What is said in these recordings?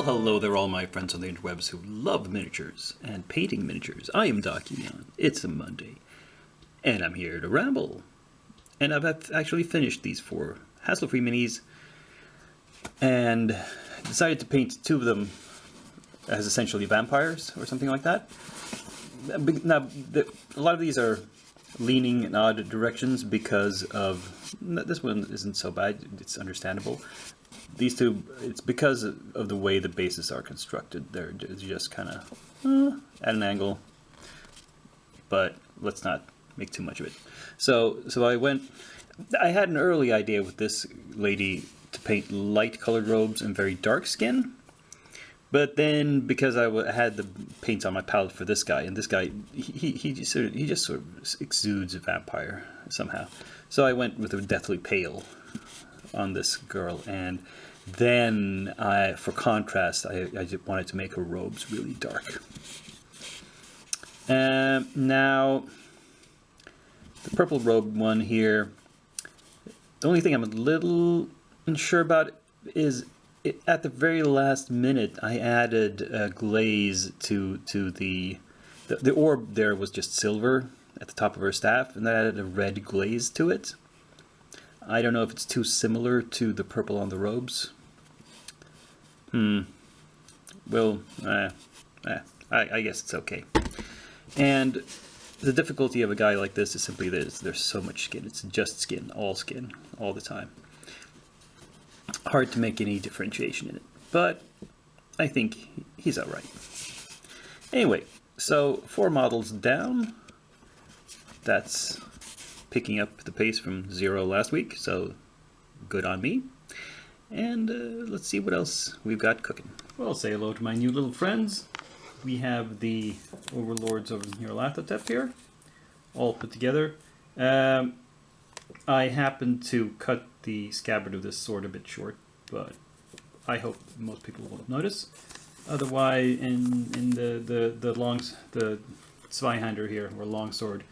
Well, hello there, all my friends on the interwebs who love miniatures and painting miniatures. I am Doc Eon. It's a Monday, and I'm here to ramble. And I've actually finished these 4 hassle-free minis, and decided to paint 2 of them as essentially vampires or something like that. Now, a lot of these are leaning in odd directions because of this one isn't so bad. It's understandable. These 2, it's because of the way the bases are constructed. They're just kind of at an angle, but let's not make too much of it. So I had an early idea with this lady to paint light colored robes and very dark skin, but then because I had the paints on my palette for this guy, and this guy he just sort of exudes a vampire somehow, so I went with a deathly pale on this girl, and then for contrast, I just wanted to make her robes really dark. Now, the purple robe one here, the only thing I'm a little unsure about is at the very last minute I added glaze to the orb. There was just silver at the top of her staff, and I added a red glaze to it. I don't know if it's too similar to the purple on the robes. Well, I guess it's okay. And the difficulty of a guy like this is simply that there's so much skin. It's just skin, all the time. Hard to make any differentiation in it, but I think he's alright. Anyway, so 4 models down. That's picking up the pace from 0 last week, so good on me. And let's see what else we've got cooking. Well, say hello to my new little friends. We have the overlords of Nyarlathotep here, all put together. I happened to cut the scabbard of this sword a bit short, but I hope most people won't notice. Otherwise, in the Zweihander here, or longsword,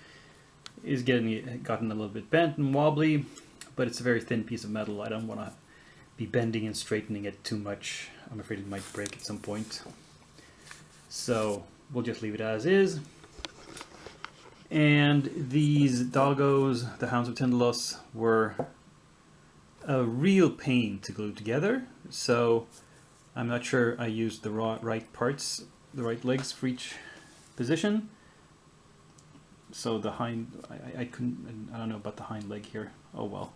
is gotten a little bit bent and wobbly, but it's a very thin piece of metal. I don't want to be bending and straightening it too much. I'm afraid it might break at some point. So we'll just leave it as is. And these doggos, the Hounds of Tindalos, were a real pain to glue together. So I'm not sure I used the right parts, the right legs for each position. So the hind, I don't know about the hind leg here. Oh well.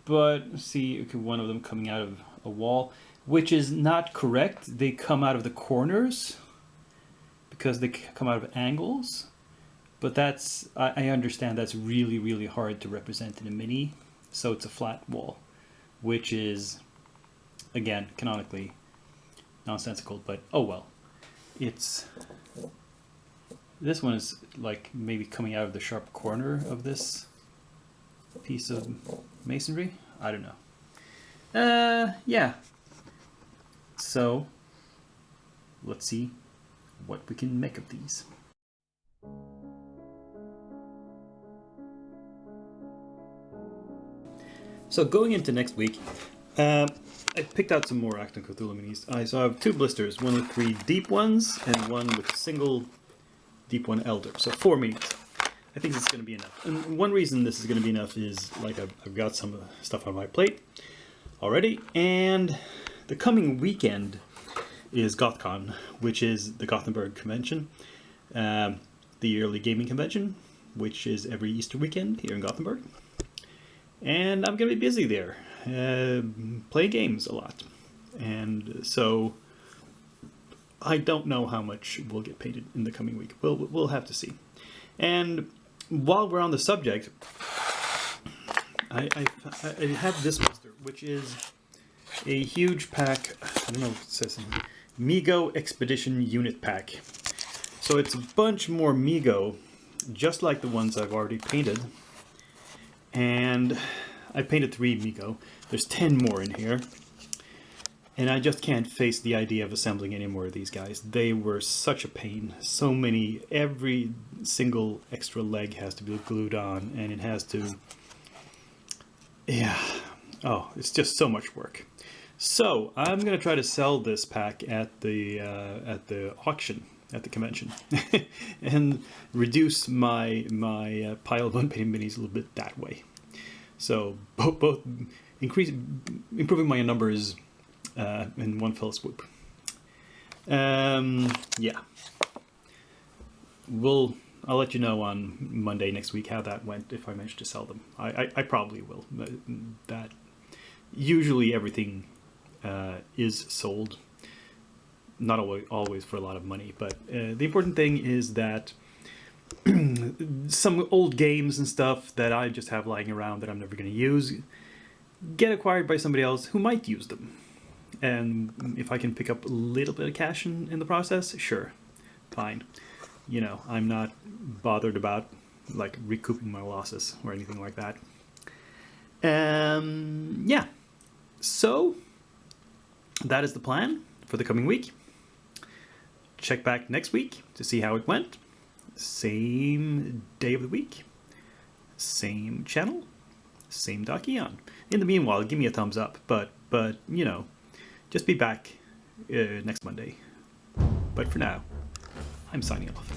But see, okay, one of them coming out of a wall, which is not correct. They come out of the corners because they come out of angles. But that's, I understand that's really, really hard to represent in a mini. So it's a flat wall, which is, again, canonically nonsensical, but oh well. This one is like maybe coming out of the sharp corner of this piece of masonry. I don't know. Yeah. So let's see what we can make of these. So going into next week, I picked out some more Acton Cthulhu minis. So I have 2 blisters, one with 3 deep ones and one with a single deep one elder. So 4 minis. I think it's going to be enough. And one reason this is going to be enough is like I've got some stuff on my plate already, and the coming weekend is GothCon, which is the Gothenburg convention, the yearly gaming convention, which is every Easter weekend here in Gothenburg. And I'm going to be busy there, playing games a lot. And so I don't know how much will get painted in the coming week. We'll have to see. And while we're on the subject, I have this blister, which is a huge pack. I don't know what it says. Migo Expedition Unit Pack. So it's a bunch more Migo, just like the ones I've already painted. And I painted 3 Migo. There's 10 more in here. And I just can't face the idea of assembling any more of these guys. They were such a pain. So many, every single extra leg has to be glued on, and it has to, yeah. Oh, it's just so much work. So I'm gonna try to sell this pack at the auction at the convention, and reduce my pile of unpainted minis a little bit that way. So both improving my numbers in one fell swoop. Yeah. I'll let you know on Monday next week how that went, if I manage to sell them. I probably will. That usually everything is sold, not always for a lot of money, but the important thing is that some old games and stuff that I just have lying around that I'm never going to use get acquired by somebody else who might use them. And if I can pick up a little bit of cash in the process, sure, fine. You know, I'm not bothered about like recouping my losses or anything like that. Yeah. So that is the plan for the coming week. Check back next week to see how it went. Same day of the week, same channel, same Dakion. In the meanwhile, give me a thumbs up, but you know, just be back next Monday. But for now, I'm signing off.